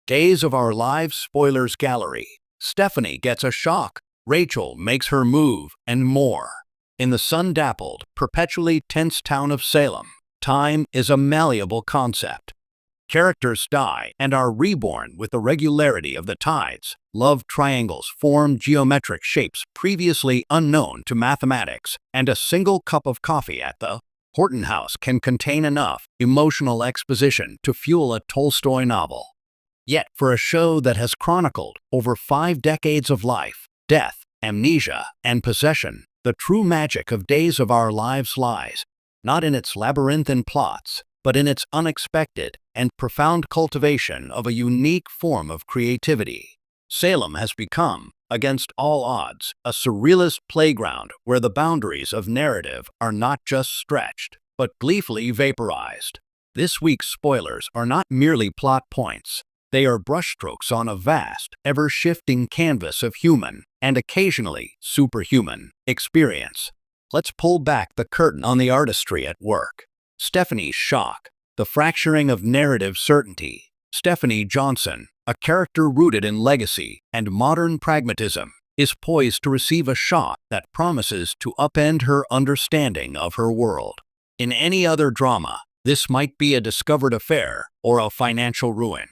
Days of Our Lives Spoilers Gallery. Stephanie gets a shock. Rachel makes her move, and more. In the sun-dappled, perpetually tense town of Salem, time is a malleable concept. Characters die and are reborn with the regularity of the tides. Love triangles form geometric shapes previously unknown to mathematics, and a single cup of coffee at the Horton House can contain enough emotional exposition to fuel a Tolstoy novel. Yet, for a show that has chronicled over 5 decades of life, death, amnesia, and possession, the true magic of Days of Our Lives lies not in its labyrinthine plots, but in its unexpected and profound cultivation of a unique form of creativity. Salem has become, against all odds, a surrealist playground where the boundaries of narrative are not just stretched, but gleefully vaporized. This week's spoilers are not merely plot points. They are brushstrokes on a vast, ever-shifting canvas of human, and occasionally superhuman, experience. Let's pull back the curtain on the artistry at work. Stephanie's shock, the fracturing of narrative certainty. Stephanie Johnson, a character rooted in legacy and modern pragmatism, is poised to receive a shock that promises to upend her understanding of her world. In any other drama, this might be a discovered affair or a financial ruin.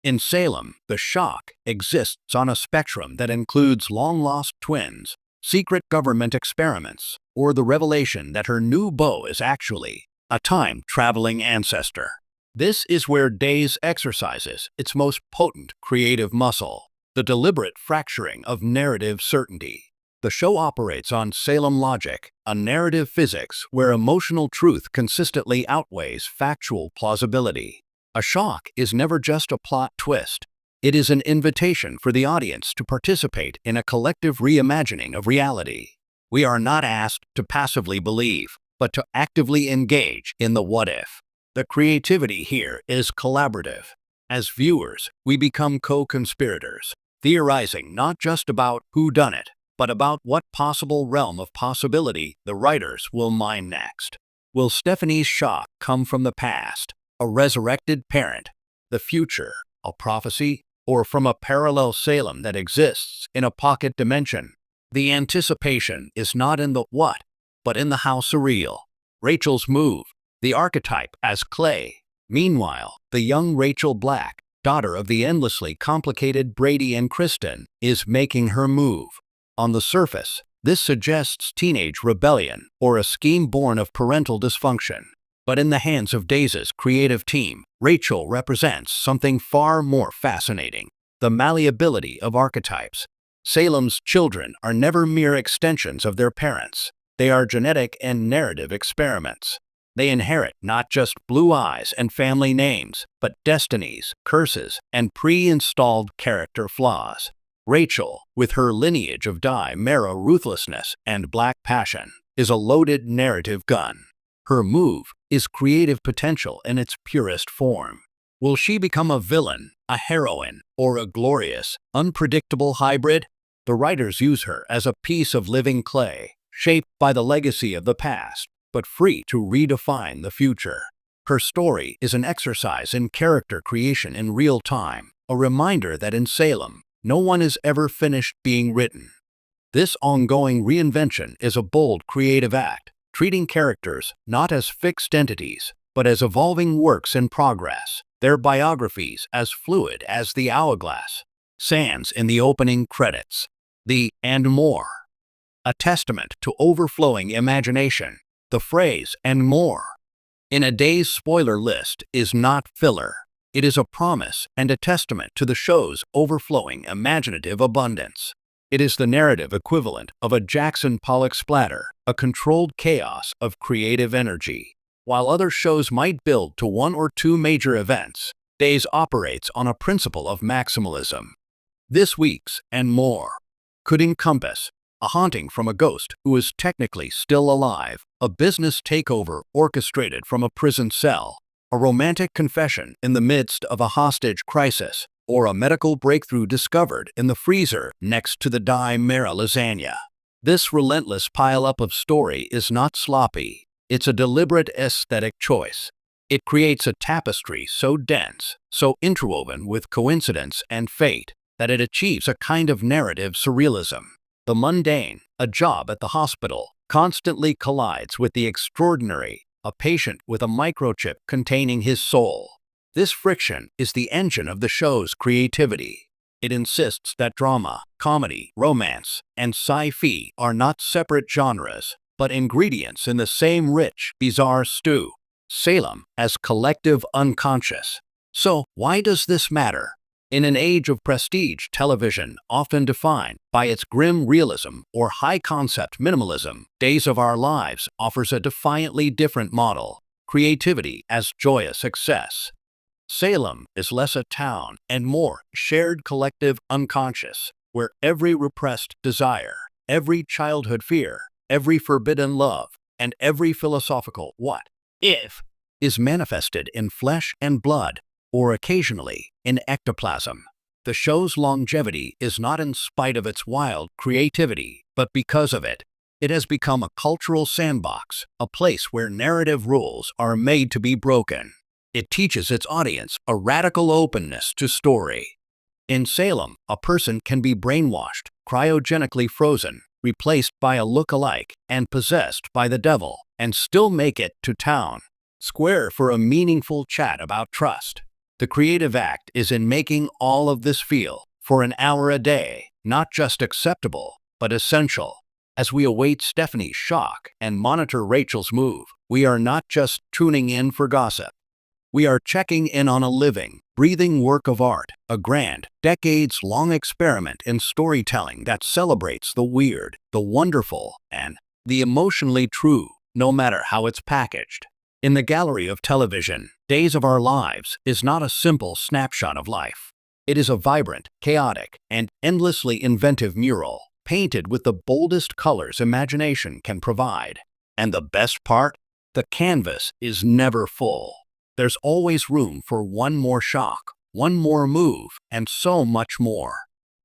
In Salem, the shock exists on a spectrum that includes long-lost twins, secret government experiments, or the revelation that her new beau is actually a time-traveling ancestor. This is where Days exercises its most potent creative muscle, the deliberate fracturing of narrative certainty. The show operates on Salem logic, a narrative physics where emotional truth consistently outweighs factual plausibility. A shock is never just a plot twist. It is an invitation for the audience to participate in a collective reimagining of reality. We are not asked to passively believe, but to actively engage in the what-if. The creativity here is collaborative. As viewers, we become co-conspirators, theorizing not just about who done it, but about what possible realm of possibility the writers will mine next. Will Stephanie's shock come from the past, a resurrected parent, the future, a prophecy, or from a parallel Salem that exists in a pocket dimension? The anticipation is not in the what, but in the how surreal. Rachel's move, the archetype as clay. Meanwhile, the young Rachel Black, daughter of the endlessly complicated Brady and Kristen, is making her move. On the surface, this suggests teenage rebellion or a scheme born of parental dysfunction. But in the hands of Days' creative team, Rachel represents something far more fascinating: the malleability of archetypes. Salem's children are never mere extensions of their parents. They are genetic and narrative experiments. They inherit not just blue eyes and family names, but destinies, curses, and pre-installed character flaws. Rachel, with her lineage of marrow ruthlessness and black passion, is a loaded narrative gun. Her move is creative potential in its purest form. Will she become a villain, a heroine, or a glorious, unpredictable hybrid? The writers use her as a piece of living clay, shaped by the legacy of the past, but free to redefine the future. Her story is an exercise in character creation in real time, a reminder that in Salem, no one is ever finished being written. This ongoing reinvention is a bold creative act, treating characters not as fixed entities, but as evolving works in progress, their biographies as fluid as the hourglass. Sands in the opening credits. The "and more," a testament to overflowing imagination. The phrase "and more" in a Days spoiler list is not filler. It is a promise and a testament to the show's overflowing imaginative abundance. It is the narrative equivalent of a Jackson Pollock splatter, a controlled chaos of creative energy. While other shows might build to 1 or 2 major events, Days operates on a principle of maximalism. This week's "and more" could encompass a haunting from a ghost who is technically still alive, a business takeover orchestrated from a prison cell, a romantic confession in the midst of a hostage crisis, or a medical breakthrough discovered in the freezer next to the Mara lasagna. This relentless pile-up of story is not sloppy. It's a deliberate aesthetic choice. It creates a tapestry so dense, so interwoven with coincidence and fate, that it achieves a kind of narrative surrealism. The mundane, a job at the hospital, constantly collides with the extraordinary, a patient with a microchip containing his soul. This friction is the engine of the show's creativity. It insists that drama, comedy, romance, and sci-fi are not separate genres, but ingredients in the same rich, bizarre stew. Salem as collective unconscious. So, why does this matter? In an age of prestige television, often defined by its grim realism or high-concept minimalism, Days of Our Lives offers a defiantly different model: creativity as joyous excess. Salem is less a town and more shared collective unconscious, where every repressed desire, every childhood fear, every forbidden love, and every philosophical "what if" is manifested in flesh and blood, or occasionally in ectoplasm. The show's longevity is not in spite of its wild creativity, but because of it. It has become a cultural sandbox, a place where narrative rules are made to be broken. It teaches its audience a radical openness to story. In Salem, a person can be brainwashed, cryogenically frozen, replaced by a look-alike, and possessed by the devil, and still make it to town square for a meaningful chat about trust. The creative act is in making all of this feel, for an hour a day, not just acceptable, but essential. As we await Stephanie's shock and monitor Rachel's move, we are not just tuning in for gossip. We are checking in on a living, breathing work of art, a grand, decades-long experiment in storytelling that celebrates the weird, the wonderful, and the emotionally true, no matter how it's packaged. In the gallery of television, Days of Our Lives is not a simple snapshot of life. It is a vibrant, chaotic, and endlessly inventive mural, painted with the boldest colors imagination can provide. And the best part? The canvas is never full. There's always room for one more shock, one more move, and so much more.